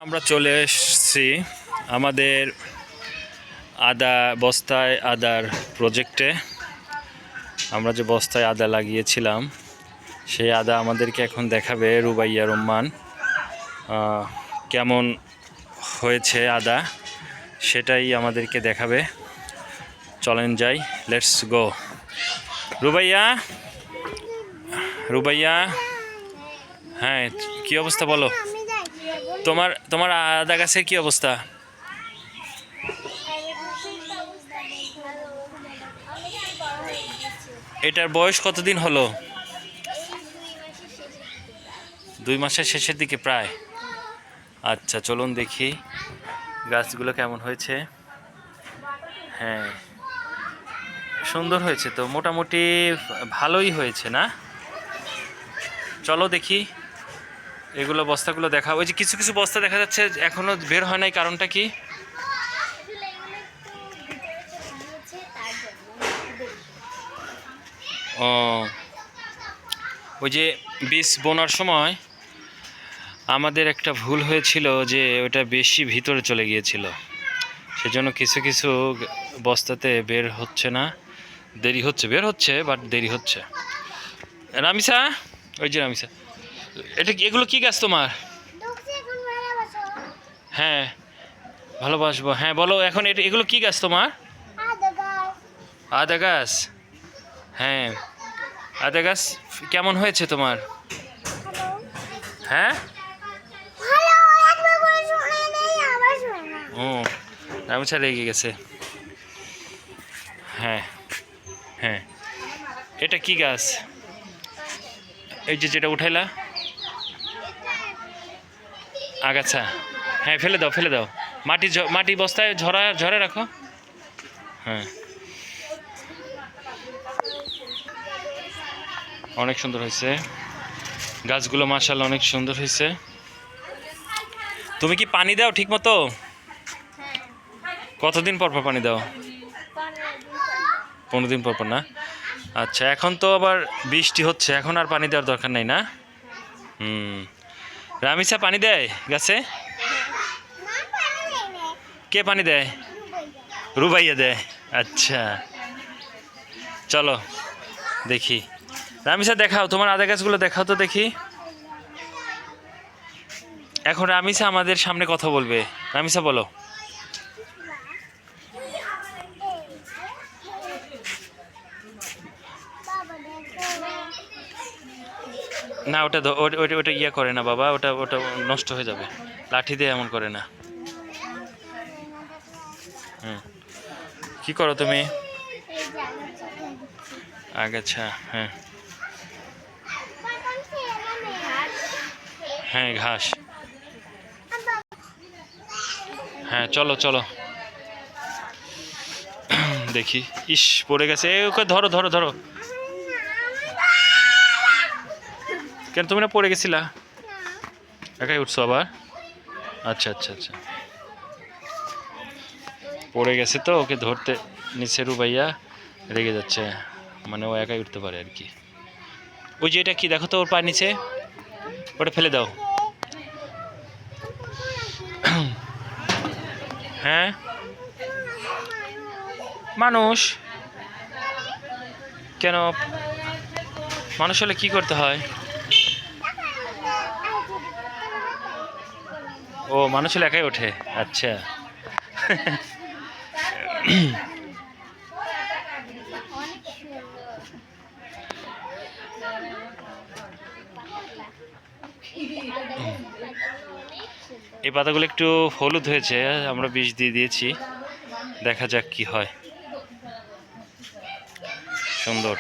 আমরা চলে এসেছি আমাদের আদা বস্তায় আদার প্রজেক্টে। আমরা যে বস্তায় আদা লাগিয়েছিলাম সেই আদা আমাদেরকে এখন দেখাবে রুবাইয়া রহমান। কেমন হয়েছে আদা সেটাই আমাদেরকে দেখাবে। চলেন যাই, লেটস গো। রুবাইয়া, রুবাইয়া, হ্যাঁ কি অবস্থা বলো? তোমার তোমার আদা গাছের কি অবস্থা? এটার বয়স কতদিন হলো? 2 মাসের শেষের দিকে প্রায়। আচ্ছা চলুন দেখি গাছগুলো কেমন হয়েছে। হ্যাঁ সুন্দর হয়েছে তো, মোটামুটি ভালোই হয়েছে না? চলো দেখি এগুলো বস্তাগুলো দেখা। ওই যে কিছু কিছু বস্তা দেখা যাচ্ছে এখনো বের হয় নাই, কারণটা কি? ও ওই যে বীজ বোনার সময় আমাদের একটা ভুল হয়েছিল যে ওটা বেশি ভিতরে চলে গিয়েছিল, সেজন্য কিছু কিছু বস্তাতে বের হচ্ছে না, দেরি হচ্ছে, বের হচ্ছে বাট দেরি হচ্ছে। রামিসা, ওই যে রামিসা, এটা এগুলো কি গাছ তোমার? হ্যাঁ ভালোবাসবো, হ্যাঁ বলো এখন এগুলো কি গাছ তোমার? আদা গাছ। হ্যাঁ আদা গাছ কেমন হয়েছে তোমার? হ্যাঁ ও রামিসা রেগে গেছে। হ্যাঁ হ্যাঁ এটা কি গাছ? এই যে যেটা উঠাইলা আগাছা। হ্যাঁ ফেলে দাও ফেলে দাও, মাটি বস্তায় ঝরে রাখো। হ্যাঁ অনেক সুন্দর হয়েছে গাছগুলো, মাশাআল্লাহ অনেক সুন্দর হয়েছে। তুমি কি পানি দাও ঠিক মতো? কতদিন পর পর পানি দাও? 15 দিন পর পর না? আচ্ছা এখন তো আবার বৃষ্টি হচ্ছে, এখন আর পানি দেওয়ার দরকার নাই না? রামিসা পানি দেয় গাছে? কে পানি দেয়? রুবাইয়া দেয়। আচ্ছা চলো দেখি। রামিসা দেখাও তোমার আদা গাছগুলো দেখাও তো দেখি। এখন রামিসা আমাদের সামনে কথা বলবে। রামিসা বলো। না ওটা ওটা ইয়ে করে না বাবা, ওটা ওটা নষ্ট হয়ে যাবে, লাঠি দিয়ে এমন করে না। কি করো তুমি? আগাছা। হ্যাঁ হ্যাঁ ঘাস। হ্যাঁ চলো চলো দেখি। ইস পড়ে গেছে, ওকে ধরো ধরো ধরো। কেন তুমি না পড়ে গেছিলা? একাই উঠছো আবার? আচ্ছা আচ্ছা আচ্ছা পড়ে গেছে তো, ওকে ধরতে নিচে রুবাইয়া রেগে যাচ্ছে, মানে ও একাই উঠতে পারে আর কি। ওই যে এটা কি দেখো তো ওর পা নিচে, ওটা ফেলে দাও। হ্যাঁ মানুষ কেন? মানুষ হলে কি করতে হয়? ও মানুষ হলে একাই ওঠে, আচ্ছা। এই পাতাগুলো একটু হলুদ হয়েছে, আমরা বিষ দিয়ে দিয়েছি, দেখা যাক কি হয়। সুন্দর।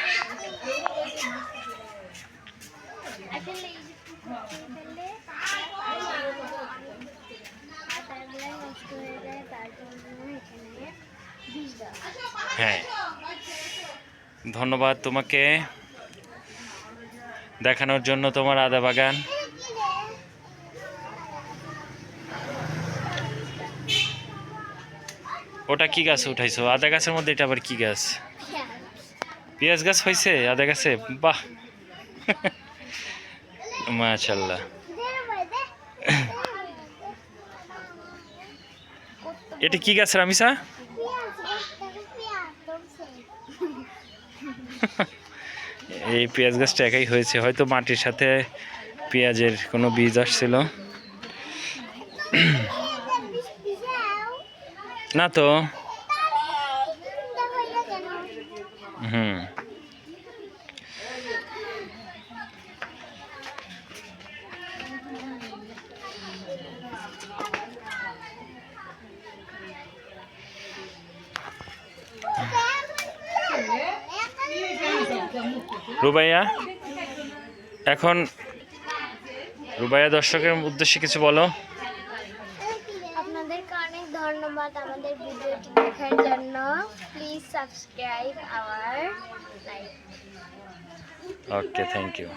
হ্যাঁ ধন্যবাদ তোমাকে দেখানোর জন্য তোমার আদা বাগান। ওটা কি গাছ উঠাইছো আদা গাছের মধ্যে? এটা আবার কি গাছ? পেঁয়াজ গাছ হয়েছে আদা গাছে? বাহ মাশাআল্লাহ। এটা কি গাছ রামিসা? এই পেঁয়াজ গাছটা একাই হয়েছে, হয়তো মাটির সাথে পেঁয়াজের কোনো বীজ আসছিল না তো। হুম, রুবাইয়া, এখন রুবাইয়া দর্শকের উদ্দেশ্যে কিছু বলো। আপনাদেরকে অনেক ধন্যবাদ আমাদের ভিডিওটি দেখার জন্য। Please subscribe our live. Okay, thank you.